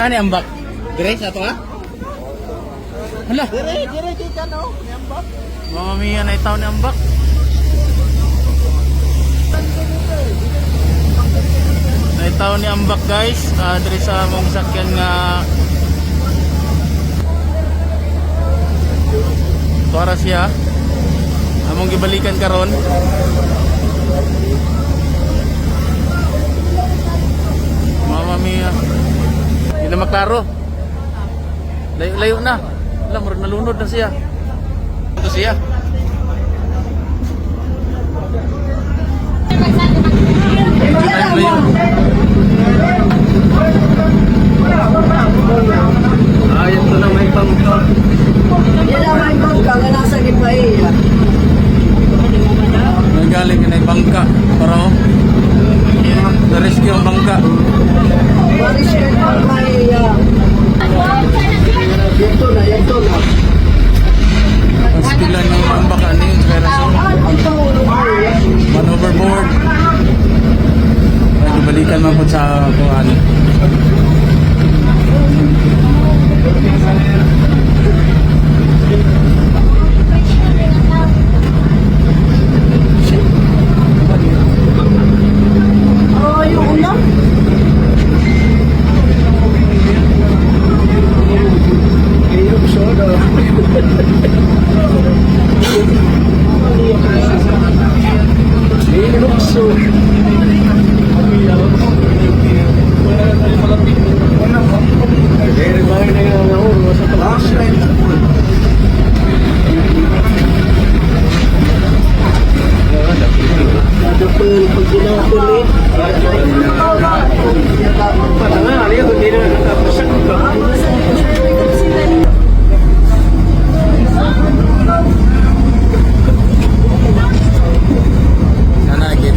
Ani ambak? Dire sa ato ha? Hala. Dire kita no, ni ambak. Mama mia na itaw ni ambak. Na itaw ni ambak guys, dire sa mong sakyan nga para siya among gibalikan karon. Mama mia. Hindi na maklaro. Layo na. Alam mo, nalunod na siya. Ito siya. Layo. Ayun to na may bangka. Yan ang may bangka nga nasa Gipaiya. Nagaling na yung bangka. Para oh. Na-rescue ang bangka. Baris ka yung Gipaiya. Yan to na. Ang sikilan ng bangka ni Inspirason. Man overboard. Ay, balikan man po sa kuhan. Oh, yung ulam. Yung soda. Lukso.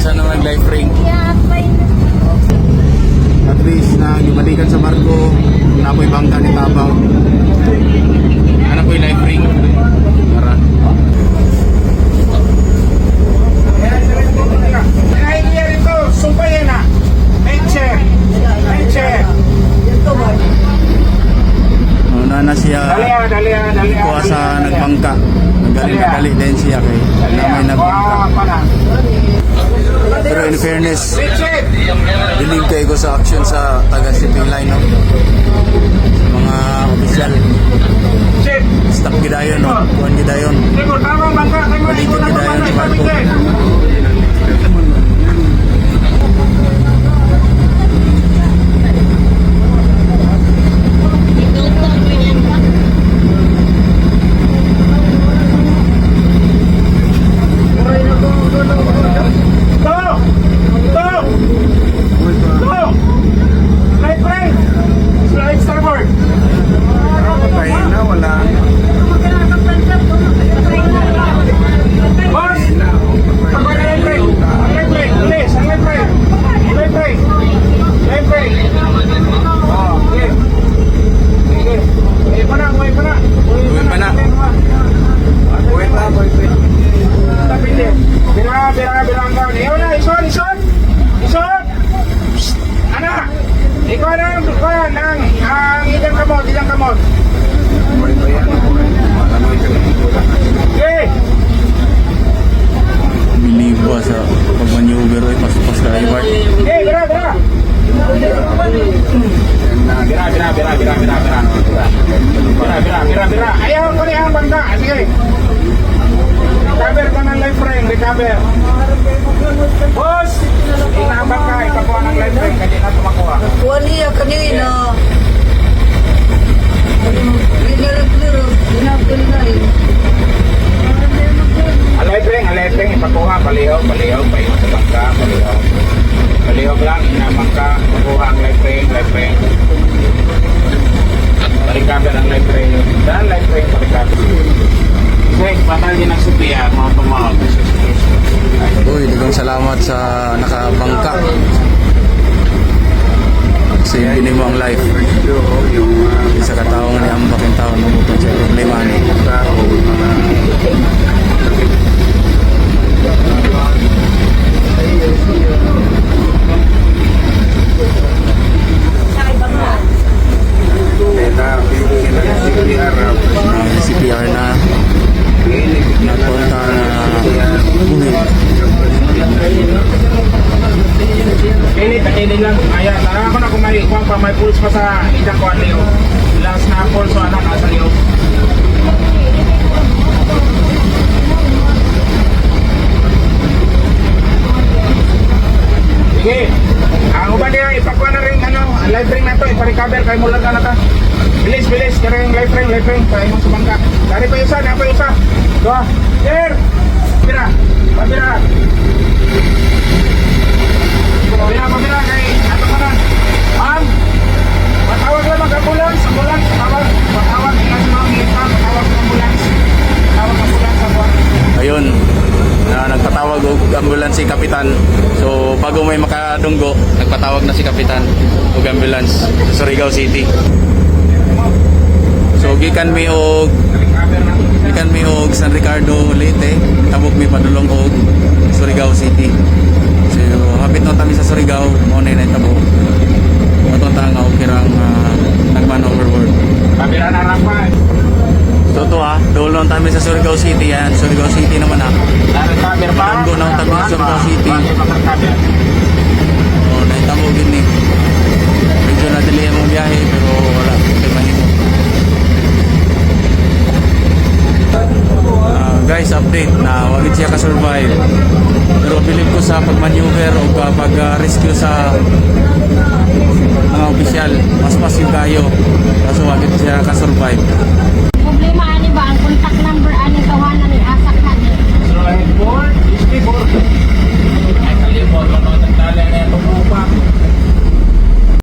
Sana mag-life ring. At least na gibalikan sa barko, na po'y bangka ni Tabaw. Ano po'y life ring. Para. Idea rito, sumpayan na. Nature. Una na siya Dali. kuha sa nagbangka. Nagaling din siya kay na may nagbangka. Pero in fairness, believe kayo ko sa action sa taga-shipping line, no? Mga opisyal. Stop gidayon, no? Kuhan gidayon. Balikan gidayon sa barko. Ilang kamot. Biliba sa pag-maneuver ay pas-pas ka ay Bart. Bira. Ayaw ko niya ang banda. Sige. Recover ka ng life ring. Recover. Boss! Inabang ka. Ipakuha ng life ring. Kasi na tumakuha. Kuha niya kanina. Life ring. Ipakuha. Palihaw. Paingat sa bangka. Palihaw lang. Inabang ka. Pakuha ang life ring. Recover ang life ring. Daan life ring. Recover. Sige, patay din ang supiya. Mga tumawag. Uy, dagang salamat sa nakabangka. Save ni mo ang life. Isa ka tao nga ni ambak yung tao namutong siya problema ni. may kuwan pa, may pulse pa sa isang kuwan niyo. Last na pulse ano nasa iyo. Sige. Ang uban niya, ipakuha na rin ano, ang live ring na to, ipa-recover kay mula ka na ta. Bilis, bilis, kaya yung live ring, kaya yung sumangka. Dari pa isa, dari pa isa. Dua, sir! Pabira, pabira. Pabira, kay ato ka na. Ma'am, patawag lang mag-ambulance, patawag, national militar, patawag ng ambulance. Patawag ng ambulance, patawag. Ayun, nagpatawag og ambulance si Kapitan. So bago may makadunggo, nagpatawag na si Kapitan og ambulance sa Surigao City. So gikan mi og San Ricardo Leyte, tabok mi padulong og Surigao City. So hapit na kami sa Surigao, mo na tabok. Matong ta nga og kirang nagman overboard. Pabira na rampa. So to dolo na kami sa Surigao City yan. Surigao City naman Recover pa. Tanggo na utang sa Surigao City. Recover. Oh, nahitabo gini. Medyo na-delay ang biyahe pero wala. Okay, mahimo. Guys, update na wagid siya ka-survive. Pero bilib ko sa pag-maneuver o pag-rescue sa mga opisyal. Mas yung kayo. Kaso wagid siya ka-survive. Problema